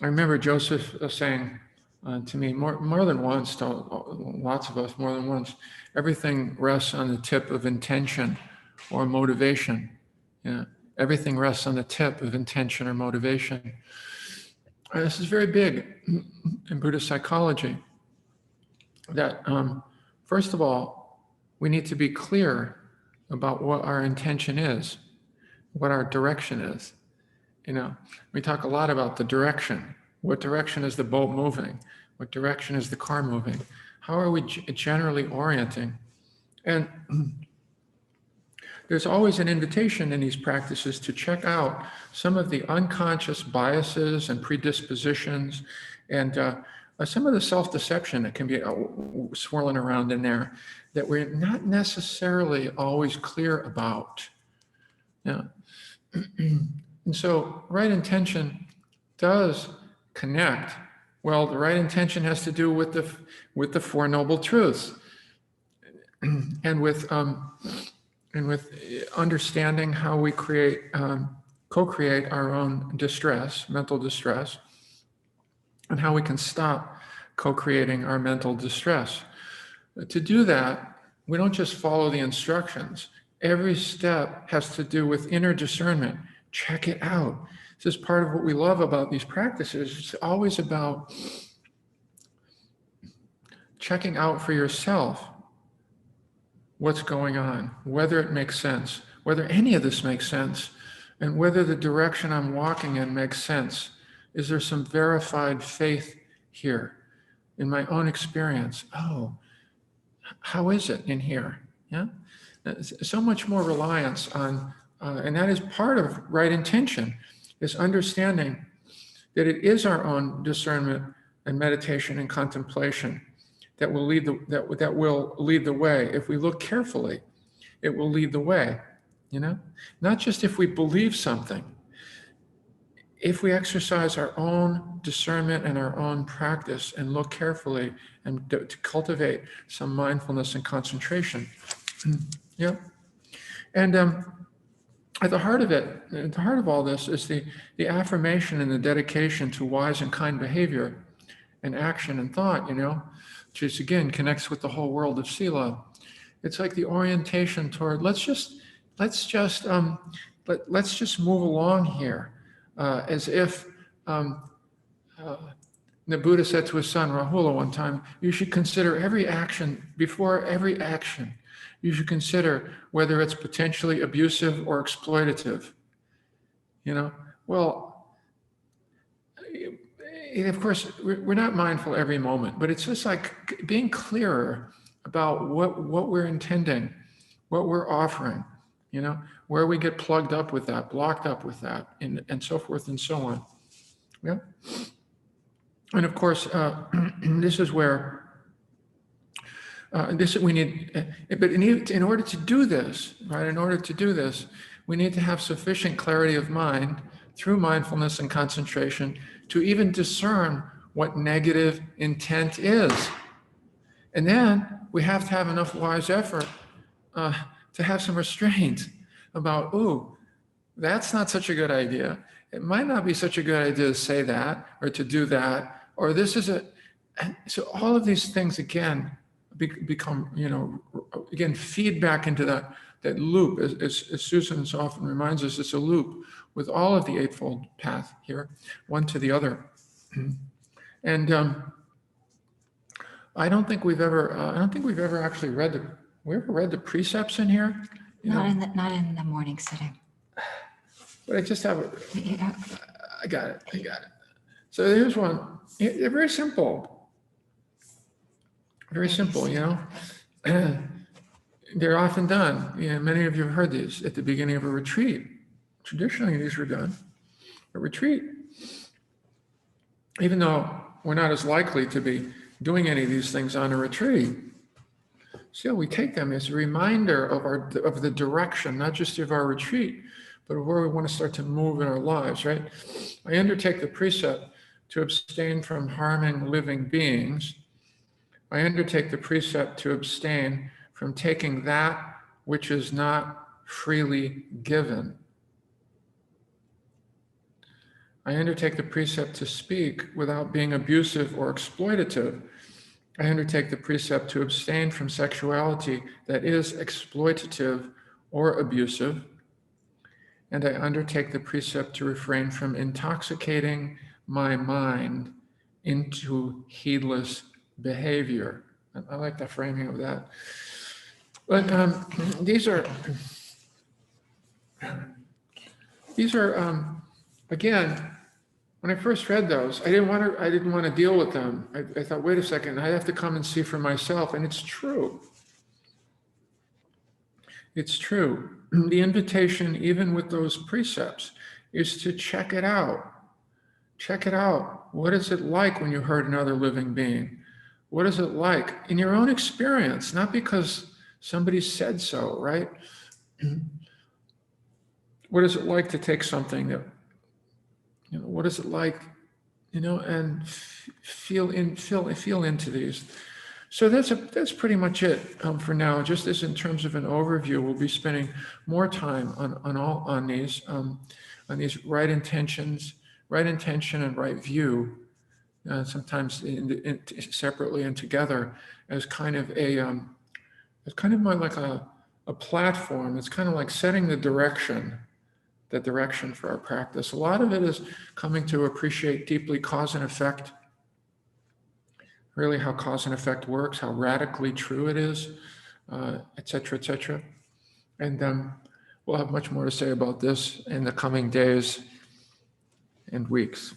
I remember Joseph saying to me more than once, to lots of us more than once, everything rests on the tip of intention or motivation. Yeah, everything rests on the tip of intention or motivation. This is very big in Buddhist psychology. That first of all, we need to be clear about what our intention is, what our direction is. You know, we talk a lot about the direction. What direction is the boat moving? What direction is the car moving? How are we generally orienting? And there's always an invitation in these practices to check out some of the unconscious biases and predispositions and some of the self-deception that can be swirling around in there that we're not necessarily always clear about. Yeah. And so right intention does connect. Well, the right intention has to do with the Four Noble Truths and with understanding how we co-create our own distress, mental distress, and how we can stop co-creating our mental distress. To do that, we don't just follow the instructions. Every step has to do with inner discernment. Check it out. This is part of what we love about these practices. It's always about checking out for yourself what's going on, whether it makes sense, whether any of this makes sense, and whether the direction I'm walking in makes sense. Is there some verified faith here in my own experience? Oh, how is it in here? Yeah, so much more reliance on, and that is part of right intention, is understanding that it is our own discernment and meditation and contemplation that will lead the way. If we look carefully, it will lead the way. You know, not just if we believe something. If we exercise our own discernment and our own practice and look carefully and to cultivate some mindfulness and concentration. Yeah. And at the heart of it, at the heart of all this is the affirmation and the dedication to wise and kind behavior and action and thought, you know, which is, again, connects with the whole world of sila. It's like the orientation toward, let's just move along here. As if the Buddha said to his son Rahula one time, you should consider every action, before every action, you should consider whether it's potentially abusive or exploitative. You know, well, of course, we're not mindful every moment, but it's just like being clearer about what we're intending, what we're offering, you know, where we get plugged up with that, blocked up with that, and so forth and so on. Yeah. And of course, this is where we need, but in order to do this, right, in order to do this, we need to have sufficient clarity of mind through mindfulness and concentration to even discern what negative intent is. And then we have to have enough wise effort to have some restraint about, ooh, that's not such a good idea. It might not be such a good idea to say that or to do that, or this is so all of these things, again, become, you know, again, feed back into that loop. As Susan so often reminds us, it's a loop with all of the Eightfold Path here, one to the other. And I don't think we've ever actually read the precepts in here. Not in the morning sitting. But I just have it. I got it. So here's one. They're very simple. Very simple, you know. They're often done. You know, many of you have heard these at the beginning of a retreat. Traditionally, these were done at a retreat. Even though we're not as likely to be doing any of these things on a retreat, still we take them as a reminder of the direction, not just of our retreat, but of where we want to start to move in our lives, right? I undertake the precept to abstain from harming living beings. I undertake the precept to abstain from taking that which is not freely given. I undertake the precept to speak without being abusive or exploitative. I undertake the precept to abstain from sexuality that is exploitative or abusive. And I undertake the precept to refrain from intoxicating my mind into heedless behavior. I like the framing of that. But these are again, when I first read those, I didn't want to deal with them. I thought, wait a second, I have to come and see for myself. And it's true. It's true. The invitation, even with those precepts, is to check it out. Check it out. What is it like when you hurt another living being? What is it like in your own experience? Not because somebody said so, right? What is it like to take something that, what is it like, and feel into these. So that's pretty much it for now. Just as in terms of an overview, we'll be spending more time on these right intentions, right intention and right view, sometimes separately and together as kind of it's kind of more like a platform. It's kind of like setting the direction for our practice. A lot of it is coming to appreciate deeply cause and effect, really how cause and effect works, how radically true it is, et cetera, et cetera. And we'll have much more to say about this in the coming days and weeks.